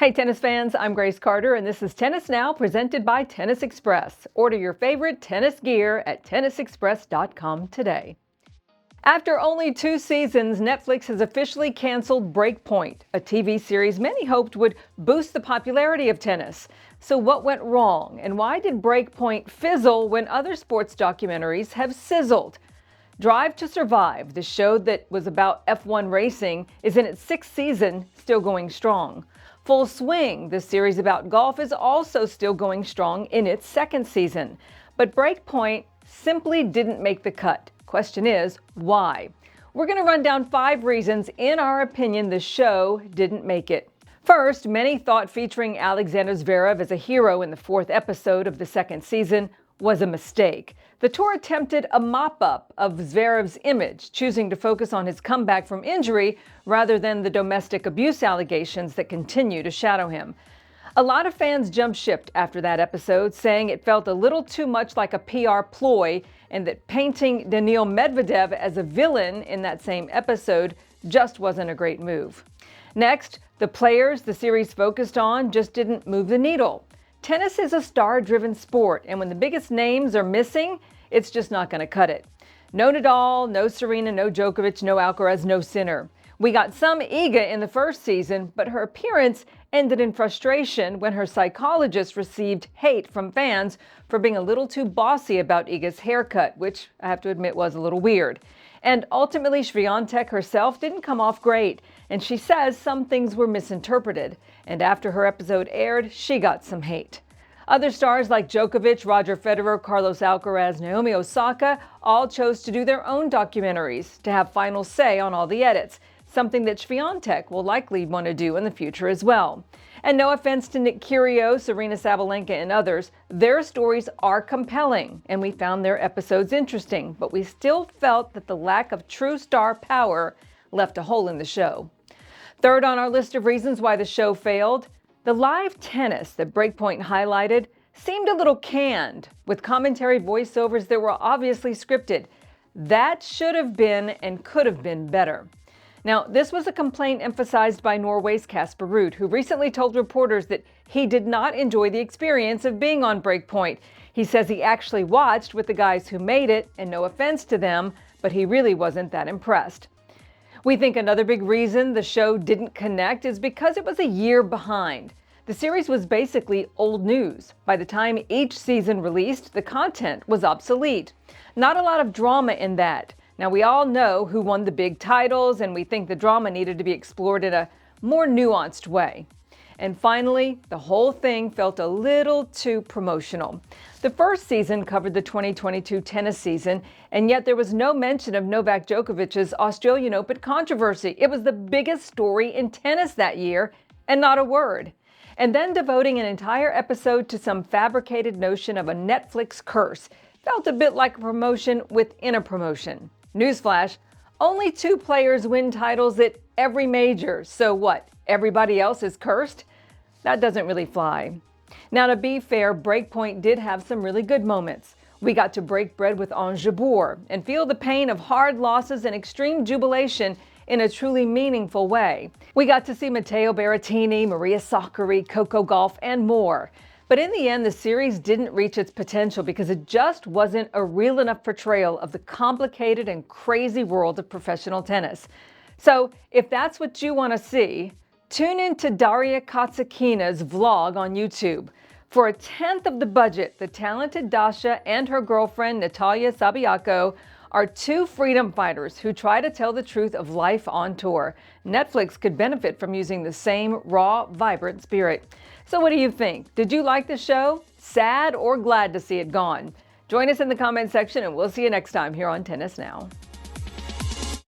Hey tennis fans, I'm Grace Carter and this is Tennis Now presented by Tennis Express. Order your favorite tennis gear at tennisexpress.com today. After only 2 seasons, Netflix has officially canceled Breakpoint, a TV series many hoped would boost the popularity of tennis. So what went wrong and why did Breakpoint fizzle when other sports documentaries have sizzled? Drive to Survive, the show that was about F1 racing, is in its 6th season, still going strong. Full Swing, the series about golf, is also still going strong in its 2nd season. But Breakpoint simply didn't make the cut. Question is, why? We're going to run down 5 reasons, in our opinion, the show didn't make it. First, many thought featuring Alexander Zverev as a hero in the 4th episode of the 2nd season was a mistake. The tour attempted a mop-up of Zverev's image, choosing to focus on his comeback from injury rather than the domestic abuse allegations that continue to shadow him. A lot of fans jumped ship after that episode, saying it felt a little too much like a PR ploy and that painting Daniil Medvedev as a villain in that same episode just wasn't a great move. Next, the players the series focused on just didn't move the needle. Tennis is a star-driven sport, and when the biggest names are missing, it's just not going to cut it. No Nadal, no Serena, no Djokovic, no Alcaraz, no Sinner. We got some Iga in the 1st season, but her appearance ended in frustration when her psychologist received hate from fans for being a little too bossy about Iga's haircut, which I have to admit was a little weird. And ultimately, Swiatek herself didn't come off great, and she says some things were misinterpreted. And after her episode aired, she got some hate. Other stars like Djokovic, Roger Federer, Carlos Alcaraz, Naomi Osaka all chose to do their own documentaries to have final say on all the edits, something that Swiatek will likely want to do in the future as well. And no offense to Nick Kyrgios, Aryna Sabalenka, and others, their stories are compelling, and we found their episodes interesting, but we still felt that the lack of true star power left a hole in the show. Third on our list of reasons why the show failed, the live tennis that Breakpoint highlighted seemed a little canned, with commentary voiceovers that were obviously scripted. That should have been and could have been better. Now, this was a complaint emphasized by Norway's Casper Ruud, who recently told reporters that he did not enjoy the experience of being on Breakpoint. He says he actually watched with the guys who made it, and no offense to them, but he really wasn't that impressed. We think another big reason the show didn't connect is because it was a year behind. The series was basically old news. By the time each season released, the content was obsolete. Not a lot of drama in that. Now, we all know who won the big titles, and we think the drama needed to be explored in a more nuanced way. And finally, the whole thing felt a little too promotional. The 1st season covered the 2022 tennis season, and yet there was no mention of Novak Djokovic's Australian Open controversy. It was the biggest story in tennis that year, and not a word. And then devoting an entire episode to some fabricated notion of a Netflix curse felt a bit like a promotion within a promotion. Newsflash, only 2 players win titles at every major, so what, everybody else is cursed? That doesn't really fly. Now, to be fair, Breakpoint did have some really good moments. We got to break bread with Ons Jabeur and feel the pain of hard losses and extreme jubilation in a truly meaningful way. We got to see Matteo Berrettini, Maria Sakkari, Coco Gauff, and more. But in the end, the series didn't reach its potential because it just wasn't a real enough portrayal of the complicated and crazy world of professional tennis. So if that's what you want to see, tune in to Daria Katsakina's vlog on YouTube. For a 1/10 of the budget, the talented Dasha and her girlfriend Natalia Sabiako are 2 freedom fighters who try to tell the truth of life on tour. Netflix could benefit from using the same raw, vibrant spirit. So what do you think? Did you like the show? Sad or glad to see it gone? Join us in the comment section and we'll see you next time here on Tennis Now.